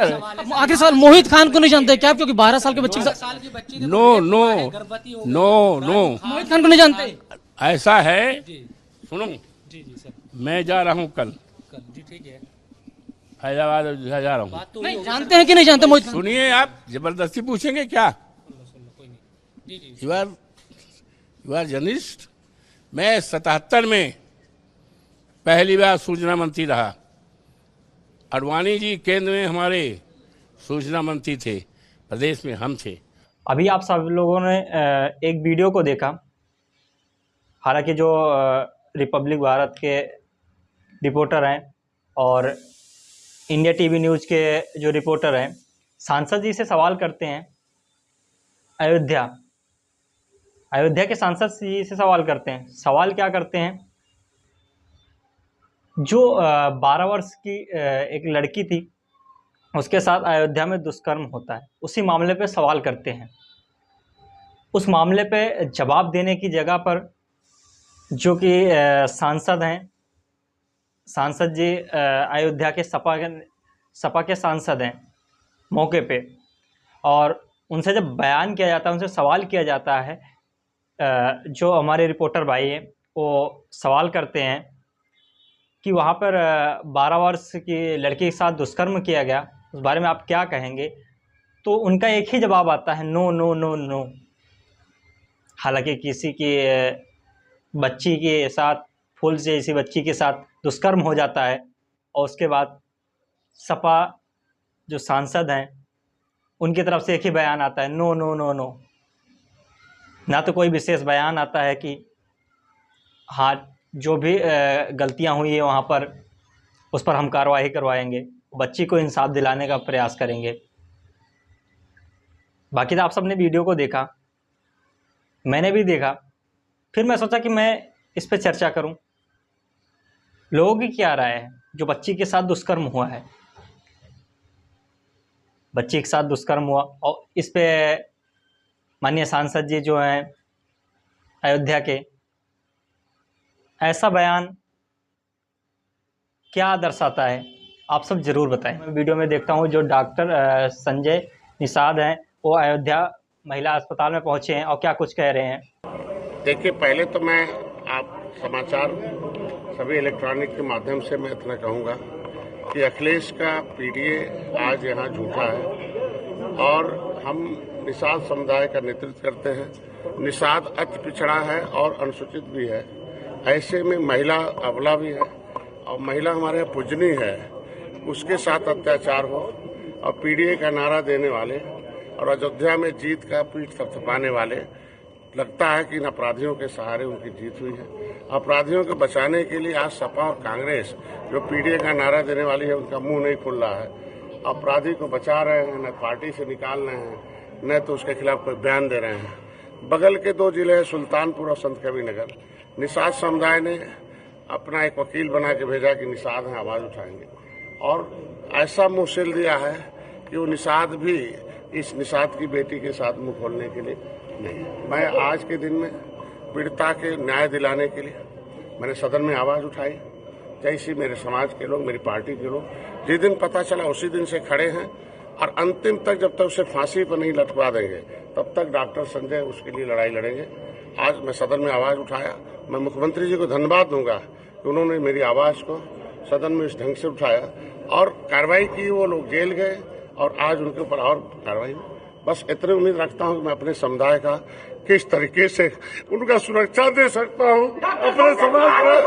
आखिर सवाल, मोहित खान को नहीं जानते क्या? क्योंकि 12 साल के बच्चे के साथ। नो नो नो नो, मोहित खान को नहीं जानते? ऐसा है, सुनो, जी जी सर, मैं जा रहा हूँ कल जी ठीक है। हैदराबाद, अयोध्या जा रहा हूँ। नहीं जानते हैं कि नहीं जानते मोहित खान? सुनिए, आप जबरदस्ती पूछेंगे क्या? You are journalist. मैं 77 में पहली बार सूचना मंत्री रहा। अडवाणी जी केंद्र में हमारे सूचना मंत्री थे, प्रदेश में हम थे। अभी आप सब लोगों ने एक वीडियो को देखा। हालांकि जो रिपब्लिक भारत के रिपोर्टर हैं और इंडिया टीवी न्यूज़ के जो रिपोर्टर हैं, सांसद जी से सवाल करते हैं। अयोध्या के सांसद जी से सवाल करते हैं। सवाल क्या करते हैं? जो 12 वर्ष की एक लड़की थी, उसके साथ अयोध्या में दुष्कर्म होता है, उसी मामले पे सवाल करते हैं। उस मामले पे जवाब देने की जगह पर जो कि सांसद हैं, सांसद जी अयोध्या के सपा के सांसद हैं मौके पे, और उनसे जब बयान किया जाता है, उनसे सवाल किया जाता है, जो हमारे रिपोर्टर भाई हैं वो सवाल करते हैं कि वहाँ पर 12 वर्ष की लड़की के साथ दुष्कर्म किया गया, उस बारे में आप क्या कहेंगे? तो उनका एक ही जवाब आता है, नो नो नो नो। हालांकि किसी की बच्ची के साथ, फूल जैसी बच्ची के साथ दुष्कर्म हो जाता है और उसके बाद सपा जो सांसद हैं उनकी तरफ से एक ही बयान आता है, नो नो नो नो। ना तो कोई विशेष बयान आता है कि हाँ, जो भी गलतियां हुई है वहाँ पर उस पर हम कार्रवाई करवाएंगे, बच्ची को इंसाफ दिलाने का प्रयास करेंगे। बाकी तो आप सबने वीडियो को देखा, मैंने भी देखा। फिर मैं सोचा कि मैं इस पर चर्चा करूं। लोगों की क्या राय है जो बच्ची के साथ दुष्कर्म हुआ है? बच्ची के साथ दुष्कर्म हुआ और इस पे माननीय सांसद जी जो हैं अयोध्या के, ऐसा बयान क्या दर्शाता है? आप सब जरूर बताएं। मैं वीडियो में देखता हूं जो डॉक्टर संजय निषाद हैं, वो अयोध्या महिला अस्पताल में पहुंचे हैं और क्या कुछ कह रहे हैं। देखिए, पहले तो मैं आप समाचार सभी इलेक्ट्रॉनिक के माध्यम से मैं इतना कहूँगा कि अखिलेश का पीडीए आज यहाँ झूठा है और हम निषाद समुदाय का नेतृत्व करते हैं। निषाद अति पिछड़ा है और अनुसूचित भी है। ऐसे में महिला अबला भी है और महिला हमारे यहाँ पूजनीय है, उसके साथ अत्याचार हो और पीडीए का नारा देने वाले और अयोध्या में जीत का पीठ थपथपाने वाले, लगता है कि इन अपराधियों के सहारे उनकी जीत हुई है। अपराधियों को बचाने के लिए आज सपा और कांग्रेस जो पीडीए का नारा देने वाली है, उनका मुंह नहीं खुल रहा है। अपराधी को बचा रहे हैं, न पार्टी से निकाल रहे हैं, न तो उसके खिलाफ कोई बयान दे रहे हैं। बगल के 2 जिले हैं सुल्तानपुर और संत कबीरनगर। निषाद समुदाय ने अपना एक वकील बना के भेजा कि निषाद हैं, आवाज उठाएंगे, और ऐसा मुंह सिल दिया है कि वो निषाद भी इस निषाद की बेटी के साथ मुंह खोलने के लिए नहीं। मैं आज के दिन में पीड़िता के न्याय दिलाने के लिए मैंने सदन में आवाज उठाई। जैसे मेरे समाज के लोग, मेरी पार्टी के लोग जिस दिन पता चला उसी दिन से खड़े हैं और अंतिम तक, जब तक उसे फांसी पर नहीं लटका देंगे तब तक डॉक्टर संजय उसके लिए लड़ाई लड़ेंगे। आज मैं सदन में आवाज उठाया। मैं मुख्यमंत्री जी को धन्यवाद दूंगा कि उन्होंने मेरी आवाज को सदन में इस ढंग से उठाया और कार्रवाई की। वो लोग जेल गए और आज उनके ऊपर और कार्रवाई। बस इतनी उम्मीद रखता हूं कि मैं अपने समुदाय का किस तरीके से उनका सुरक्षा दे सकता हूं। अपने समाज में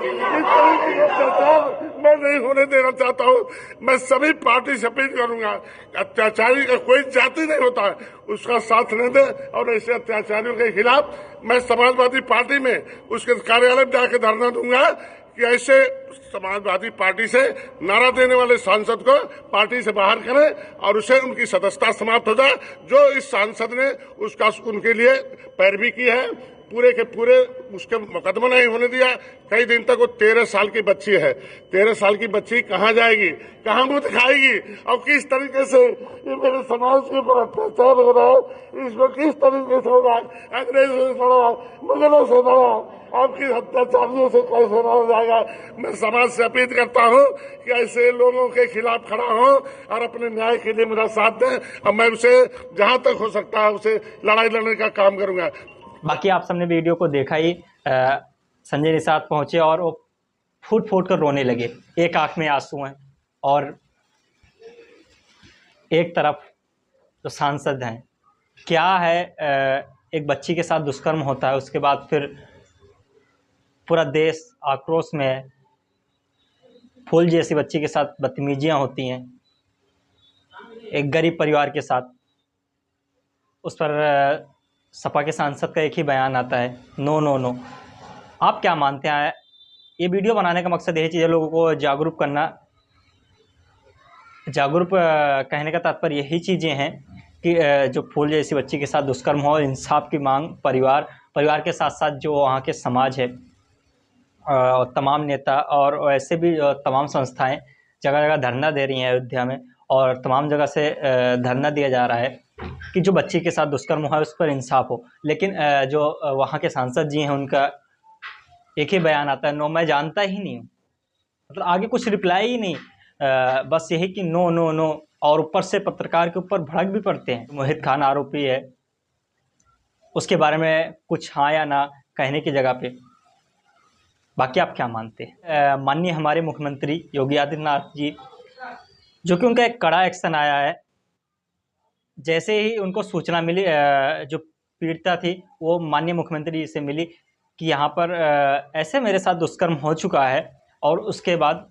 इस तरीके का अत्याचार मैं नहीं होने देना चाहता हूं। मैं सभी पार्टी से अपील करूंगा, अत्याचारी का कोई जाति नहीं होता है, उसका साथ न दे और ऐसे अत्याचारियों के खिलाफ मैं समाजवादी पार्टी में उसके कार्यालय में जाकर धरना दूंगा कि ऐसे समाजवादी पार्टी से नारा देने वाले सांसद को पार्टी से बाहर करें और उसे उनकी सदस्यता समाप्त हो जाए। जो इस सांसद ने उसका उनके लिए पैरवी की है, पूरे के पूरे उसके मुकदमा नहीं होने दिया। कई दिन तक वो 13 साल की बच्ची है, 13 साल की बच्ची कहाँ जाएगी, कहाँ मुंह दिखाएगी, और किस तरीके से ये मेरे समाज के ऊपर अत्याचार हो रहा है, इसको किस तरीके से होगा, अंग्रेजों से लड़ा, मुगलों से लड़ा, आपकी अत्याचारियों से कैसे लड़ा जाएगा। मैं समाज से अपील करता हूँ कि ऐसे लोगों के खिलाफ खड़ा हो और अपने न्याय के लिए मेरा साथ दें, और मैं उसे जहां तक हो सकता है उसे लड़ाई लड़ने का काम करूंगा। बाकी आप सबने वीडियो को देखा ही, संजय निषाद पहुंचे और वो फूट फूट कर रोने लगे। एक आंख में आंसू हैं और एक तरफ जो सांसद हैं, क्या है, एक बच्ची के साथ दुष्कर्म होता है, उसके बाद फिर पूरा देश आक्रोश में है। फूल जैसी बच्ची के साथ बदतमीजियाँ होती हैं एक गरीब परिवार के साथ, उस पर सपा के सांसद का एक ही बयान आता है, नो नो नो। आप क्या मानते हैं? ये वीडियो बनाने का मकसद यही चीज़ है, लोगों को जागरूक करना। जागरूक कहने का तात्पर्य यही चीज़ें हैं कि जो फूल जैसी बच्ची के साथ दुष्कर्म हो, इंसाफ की मांग परिवार के साथ साथ जो वहाँ के समाज है, तमाम नेता और ऐसे भी तमाम संस्थाएं जगह जगह धरना दे रही हैं अयोध्या में, और तमाम जगह से धरना दिया जा रहा है कि जो बच्ची के साथ दुष्कर्म हुआ है उस पर इंसाफ हो। लेकिन जो वहाँ के सांसद जी हैं, उनका एक ही बयान आता है, नो, मैं जानता ही नहीं हूँ। मतलब आगे कुछ रिप्लाई ही नहीं, बस यही कि नो नो नो। और ऊपर से पत्रकार के ऊपर भड़क भी पड़ते हैं। मोहित खान आरोपी है, उसके बारे में कुछ हाँ या ना कहने की जगह पे। बाकी आप क्या मानते हैं? माननीय हमारे मुख्यमंत्री योगी आदित्यनाथ जी, जो कि उनका एक कड़ा एक्शन आया है, जैसे ही उनको सूचना मिली, जो पीड़िता थी वो माननीय मुख्यमंत्री जी से मिली कि यहाँ पर ऐसे मेरे साथ दुष्कर्म हो चुका है, और उसके बाद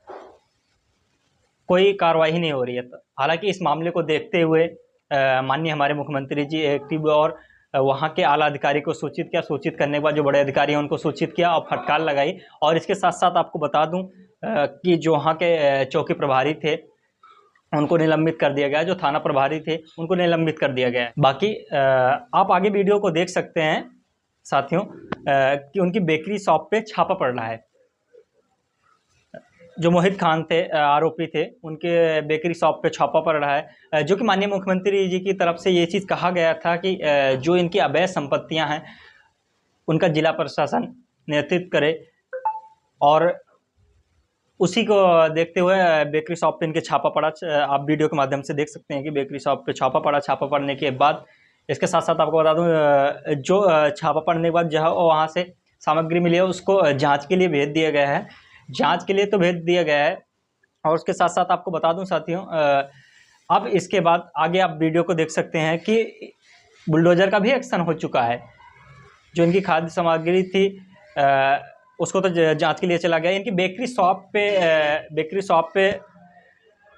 कोई कार्रवाई नहीं हो रही है। हालांकि इस मामले को देखते हुए माननीय हमारे मुख्यमंत्री जी एक्टिव और वहाँ के आला अधिकारी को सूचित किया। सूचित करने के बाद जो बड़े अधिकारी हैं उनको सूचित किया और फटकार लगाई। और इसके साथ साथ आपको बता दूं कि जो वहाँ के चौकी प्रभारी थे उनको निलंबित कर दिया गया, जो थाना प्रभारी थे उनको निलंबित कर दिया गया है। बाकी आप आगे वीडियो को देख सकते हैं साथियों कि उनकी बेकरी शॉप पे छापा पड़ रहा है। जो मोहित खान थे, आरोपी थे, उनके बेकरी शॉप पे छापा पड़ रहा है, जो कि माननीय मुख्यमंत्री जी की तरफ से ये चीज़ कहा गया था कि जो इनकी अवैध संपत्तियां हैं उनका जिला प्रशासन नेतृत्व करे, और उसी को देखते हुए बेकरी शॉप पे इनके छापा पड़ा। आप वीडियो के माध्यम से देख सकते हैं कि बेकरी शॉप पे छापा पड़ा। छापा पड़ने के बाद इसके साथ साथ आपको बता दूं, जो छापा पड़ने के बाद जहाँ वहाँ से सामग्री मिली है उसको जाँच के लिए भेज दिया गया है। जांच के लिए तो भेज दिया गया है। और उसके साथ साथ आपको बता दूं साथियों, अब इसके बाद आगे आप वीडियो को देख सकते हैं कि बुलडोजर का भी एक्शन हो चुका है। जो इनकी खाद्य सामग्री थी उसको तो जांच के लिए चला गया। इनकी बेकरी शॉप पे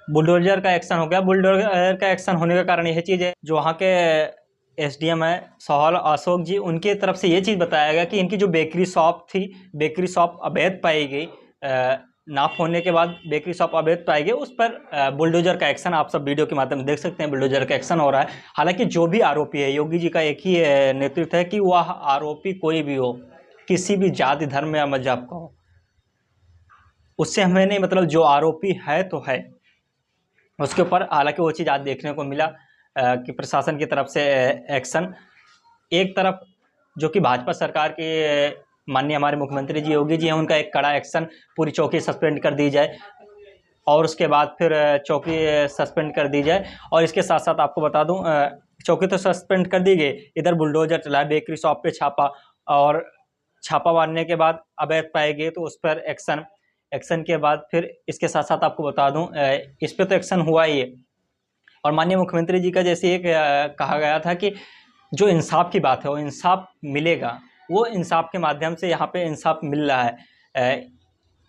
बुलडोजर का एक्शन हो गया। बुलडोजर का एक्शन होने का कारण यह चीज़ है, जो वहाँ के एसडीएम है सोहल अशोक जी, उनकी तरफ से ये चीज़ बताया गया कि इनकी जो बेकरी शॉप थी, बेकरी शॉप अवैध पाई गई। नाप होने के बाद बेकरी शॉप अवैध पाई गई, उस पर बुलडोजर का एक्शन आप सब वीडियो के माध्यम से देख सकते हैं। बुलडोजर का एक्शन हो रहा है। हालांकि जो भी आरोपी है, योगी जी का एक ही नेतृत्व है कि वह आरोपी कोई भी हो, किसी भी जाति धर्म या मजहब का हो, उससे हमें नहीं मतलब, जो आरोपी है तो है। उसके ऊपर हालांकि वो चीज़ आज देखने को मिला कि प्रशासन की तरफ से एक्शन, एक तरफ जो कि भाजपा सरकार के माननीय हमारे मुख्यमंत्री जी योगी जी हैं, उनका एक कड़ा एक्शन, पूरी चौकी सस्पेंड कर दी जाए, और उसके बाद फिर चौकी सस्पेंड कर दी जाए। और इसके साथ साथ आपको बता दूं, चौकी तो सस्पेंड कर दी गई, इधर बुलडोजर चला, बेकरी शॉप पे छापा, और छापा मारने के बाद अवैध पाए गए तो उस पर एक्शन के बाद फिर इसके साथ साथ आपको बता दूं, इस पर तो एक्शन हुआ ही है। और माननीय मुख्यमंत्री जी का जैसे एक कहा गया था कि जो इंसाफ की बात है वो इंसाफ मिलेगा, वो इंसाफ के माध्यम से यहाँ पे इंसाफ मिल रहा है।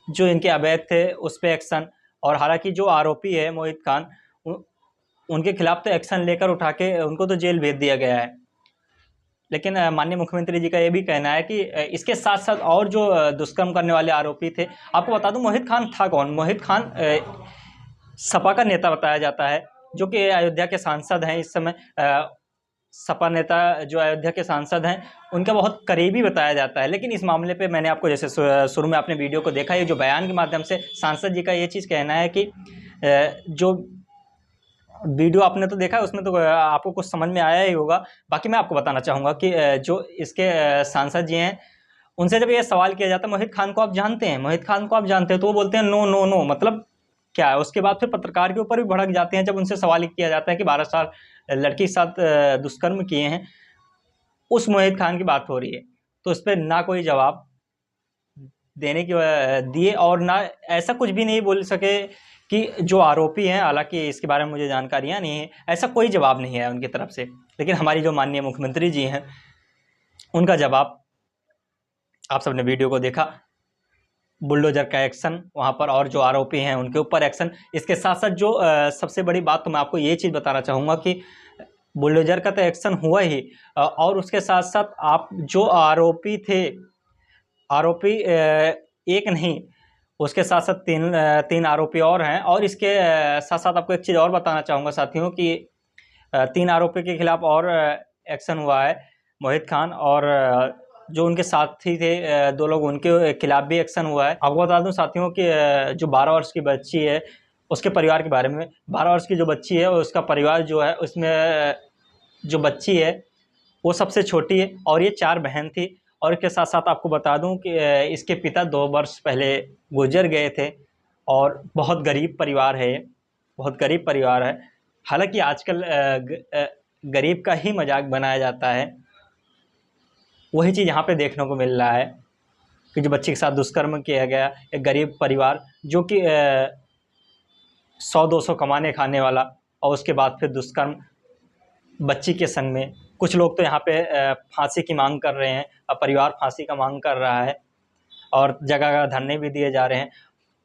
जो इनके अवैध थे उस पर एक्शन, और हालांकि जो आरोपी है मोहित खान, उनके खिलाफ तो एक्शन लेकर उठा के उनको तो जेल भेज दिया गया है। लेकिन माननीय मुख्यमंत्री जी का ये भी कहना है कि इसके साथ साथ और जो दुष्कर्म करने वाले आरोपी थे, आपको बता दूं मोहित खान था कौन। मोहित खान सपा का नेता बताया जाता है, जो कि अयोध्या के सांसद हैं इस समय। सपा नेता जो अयोध्या के सांसद हैं उनका बहुत करीबी बताया जाता है। लेकिन इस मामले पे मैंने आपको जैसे शुरू में आपने वीडियो को देखा, ये जो बयान के माध्यम से सांसद जी का ये चीज़ कहना है कि जो वीडियो आपने तो देखा उसमें तो आपको कुछ समझ में आया ही होगा। बाकी मैं आपको बताना चाहूँगा कि जो इसके सांसद जी हैं उनसे जब ये सवाल किया जाता है मोहित खान को आप जानते हैं, मोहित खान को आप जानते हैं, तो वो बोलते हैं नो नो नो, मतलब क्या है। उसके बाद फिर पत्रकार के ऊपर भी भड़क जाते हैं जब उनसे सवाल किया जाता है कि 12 साल लड़की के साथ दुष्कर्म किए हैं, उस मोहित खान की बात हो रही है। तो उस पर ना कोई जवाब देने की दिए और ना ऐसा कुछ भी नहीं बोल सके कि जो आरोपी हैं, हालांकि इसके बारे में मुझे जानकारियां नहीं है, ऐसा कोई जवाब नहीं है उनकी तरफ से। लेकिन हमारी जो माननीय मुख्यमंत्री जी हैं उनका जवाब आप सबने वीडियो को देखा, बुलडोजर का एक्शन वहाँ पर और जो आरोपी हैं उनके ऊपर एक्शन। इसके साथ साथ जो सबसे बड़ी बात तो मैं आपको ये चीज़ बताना चाहूँगा कि बुलडोजर का तो एक्शन हुआ ही, और उसके साथ साथ आप जो आरोपी थे, आरोपी एक नहीं, उसके साथ साथ तीन आरोपी और हैं। और इसके साथ साथ आपको एक चीज़ और बताना चाहूँगा साथियों कि 3 आरोपी के खिलाफ और एक्शन हुआ है। मोहित खान और जो उनके साथी थे 2 लोग, उनके खिलाफ भी एक्शन हुआ है। आपको बता दूं साथियों कि जो 12 वर्ष की बच्ची है उसके परिवार के बारे में, 12 वर्ष की जो बच्ची है उसका परिवार जो है, उसमें जो बच्ची है वो सबसे छोटी है और ये 4 बहन थी। और इसके साथ साथ आपको बता दूं कि इसके पिता 2 वर्ष पहले गुजर गए थे और बहुत गरीब परिवार है ये, बहुत गरीब परिवार है। हालांकि आजकल गरीब का ही मजाक बनाया जाता है, वही चीज़ यहाँ पे देखने को मिल रहा है कि जो बच्चे के साथ दुष्कर्म किया गया, एक गरीब परिवार जो कि 100-200 कमाने खाने वाला, और उसके बाद फिर दुष्कर्म बच्ची के संग में। कुछ लोग तो यहाँ पे फांसी की मांग कर रहे हैं, परिवार फांसी का मांग कर रहा है और जगह जगह धरने भी दिए जा रहे हैं।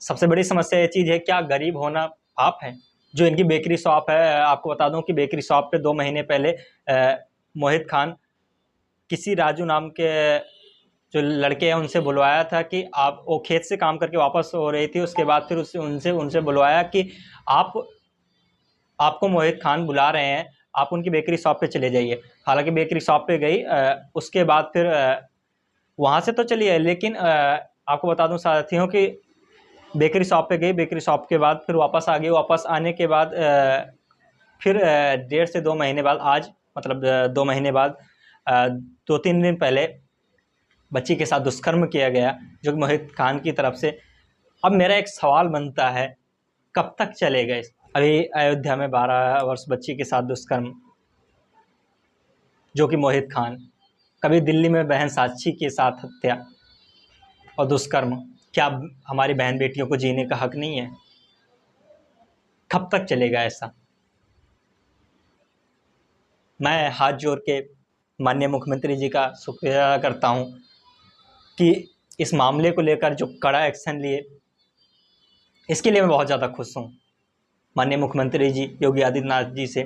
सबसे बड़ी समस्या ये चीज़ है, क्या गरीब होना पाप है? जो इनकी बेकरी शॉप है, आपको बता दूं कि बेकरी शॉप पे 2 महीने पहले मोहित खान किसी राजू नाम के जो लड़के हैं उनसे बुलवाया था कि आप, वो खेत से काम करके वापस हो रही थी, उसके बाद फिर उनसे बुलवाया कि आपको मोहित खान बुला रहे हैं, आप उनकी बेकरी शॉप पे चले जाइए। हालांकि बेकरी शॉप पे गई, उसके बाद फिर वहाँ से तो चली है, लेकिन आपको बता दूं साथियों कि बेकरी शॉप पे गई, बेकरी शॉप के बाद फिर वापस आ गई। वापस आने के बाद फिर 1.5 से 2 महीने बाद, आज मतलब 2 महीने बाद 2-3 दिन पहले बच्ची के साथ दुष्कर्म किया गया, जो कि मोहित खान की तरफ से। अब मेरा एक सवाल बनता है, कब तक चलेगा इस? अभी अयोध्या में 12 वर्ष बच्ची के साथ दुष्कर्म, जो कि मोहित खान, कभी दिल्ली में बहन साक्षी के साथ हत्या और दुष्कर्म। क्या हमारी बहन बेटियों को जीने का हक नहीं है? कब तक चलेगा ऐसा? मैं हाथ जोड़ के माननीय मुख्यमंत्री जी का शुक्रिया अदा करता हूं कि इस मामले को लेकर जो कड़ा एक्शन लिए, इसके लिए मैं बहुत ज़्यादा खुश हूं। माननीय मुख्यमंत्री जी योगी आदित्यनाथ जी से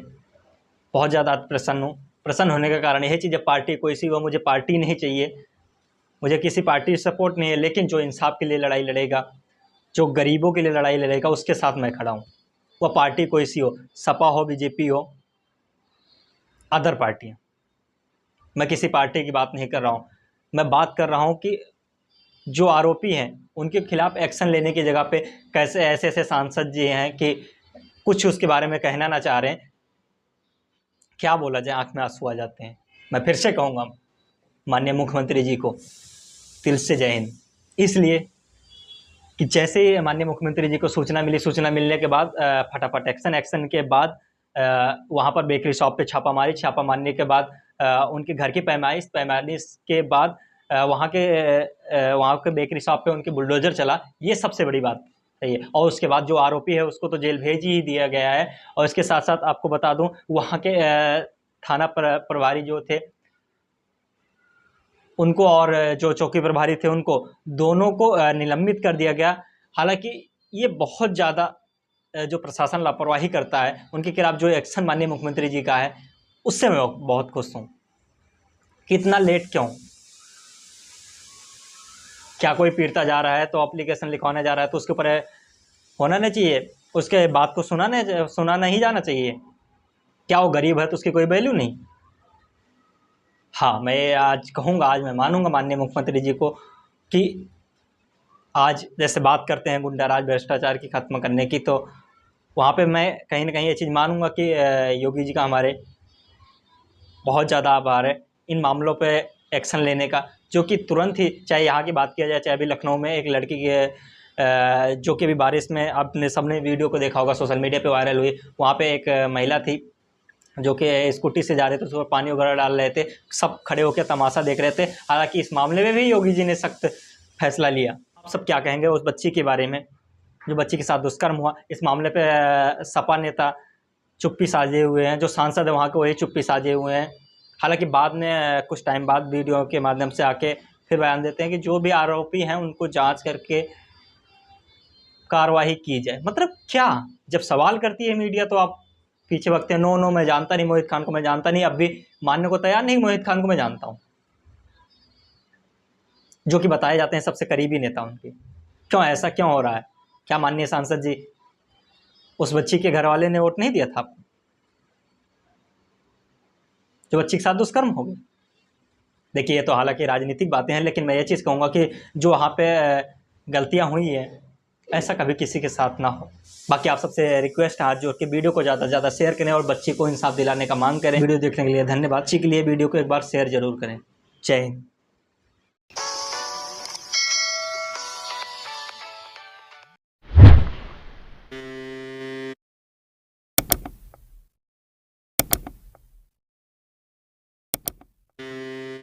बहुत ज़्यादा प्रसन्न हूँ। प्रसन्न होने का कारण यही चीज़ है, पार्टी कोई सी हो, मुझे पार्टी नहीं चाहिए, मुझे किसी पार्टी से सपोर्ट नहीं है, लेकिन जो इंसाफ के लिए लड़ाई लड़ेगा, जो गरीबों के लिए लड़ाई लड़ेगा, उसके साथ मैं खड़ा हूँ। वह पार्टी कोई सी हो, सपा हो, बीजेपी हो, अदर पार्टियाँ। मैं किसी पार्टी की बात नहीं कर रहा हूँ, मैं बात कर रहा हूँ कि जो आरोपी हैं उनके खिलाफ एक्शन लेने की जगह पे कैसे ऐसे ऐसे सांसद जी हैं कि कुछ उसके बारे में कहना ना चाह रहे हैं। क्या बोला जाए, आंख में आंसू आ जाते हैं। मैं फिर से कहूँगा माननीय मुख्यमंत्री जी को दिल से जय हिंद, इसलिए कि जैसे ही माननीय मुख्यमंत्री जी को सूचना मिली, सूचना मिलने के बाद फटाफट एक्शन के बाद वहाँ पर बेकरी शॉप पे छापा मारने के बाद उनके घर की पैमाइश के बाद वहाँ के बेकरी शॉप पे उनके बुलडोजर चला। ये सबसे बड़ी बात है ये। और उसके बाद जो आरोपी है उसको तो जेल भेज ही दिया गया है। और इसके साथ साथ आपको बता दूं, वहाँ के थाना प्रभारी जो थे उनको, और जो चौकी प्रभारी थे उनको, दोनों को निलंबित कर दिया गया। हालांकि ये बहुत ज़्यादा जो प्रशासन लापरवाही करता है, उनके खिलाफ जो एक्शन माननीय मुख्यमंत्री जी का है, उससे मैं बहुत खुश हूँ। कितना लेट क्यों? क्या कोई पीड़ता जा रहा है तो एप्लीकेशन लिखवाने जा रहा है तो उसके ऊपर होना नहीं चाहिए, उसके बात को सुना नहीं जाना चाहिए? क्या वो गरीब है तो उसकी कोई वैल्यू नहीं? हाँ, मैं आज कहूँगा, आज मैं मानूंगा माननीय मुख्यमंत्री जी को कि आज जैसे बात करते हैं गुंडा राज भ्रष्टाचार की ख़त्म करने की, तो वहाँ पे मैं कहीं ना कहीं ये चीज़ मानूंगा कि योगी जी का हमारे बहुत ज़्यादा आभार है इन मामलों पे एक्शन लेने का, जो कि तुरंत ही, चाहे यहाँ की बात किया जाए, चाहे अभी लखनऊ में एक लड़की के जो कि अभी बारिश में आपने सबने वीडियो को देखा होगा, सोशल मीडिया पे वायरल हुई। वहाँ पे एक महिला थी जो कि स्कूटी से जा रहे थे, उसको पानी वगैरह डाल रहे थे, सब खड़े होकर तमाशा देख रहे थे। हालांकि इस मामले में भी योगी जी ने सख्त फैसला लिया। आप सब क्या कहेंगे उस बच्ची के बारे में, जो बच्ची के साथ दुष्कर्म हुआ? इस मामले पे सपा नेता चुप्पी साजे हुए हैं, जो सांसद है वहाँ के वही चुप्पी साजे हुए हैं। हालांकि बाद में कुछ टाइम बाद वीडियो के माध्यम से आके फिर बयान देते हैं कि जो भी आरोपी हैं उनको जांच करके कार्रवाई की जाए। मतलब क्या, जब सवाल करती है मीडिया तो आप पीछे भगते हैं, नो नो मैं जानता नहीं मोहित खान को, मैं जानता नहीं, अब भी मानने को तैयार नहीं मोहित खान को मैं जानता हूँ, जो कि बताए जाते हैं सबसे करीबी नेता उनके। क्यों ऐसा क्यों हो रहा है? क्या माननीय सांसद जी, उस बच्ची के घर वाले ने वोट नहीं दिया था आपको, जो बच्ची के साथ दुष्कर्म हो गया? देखिए, ये तो हालांकि राजनीतिक बातें हैं, लेकिन मैं ये चीज़ कहूँगा कि जो वहाँ पे गलतियाँ हुई हैं ऐसा कभी किसी के साथ ना हो। बाकी आप सबसे रिक्वेस्ट है हाथ जोड़ के वीडियो को ज़्यादा से ज़्यादा शेयर करें और बच्ची को इंसाफ दिलाने का मांग करें। वीडियो देखने के लिए धन्यवाद। बच्ची के लिए वीडियो को एक बार शेयर जरूर करें। जय हिंद।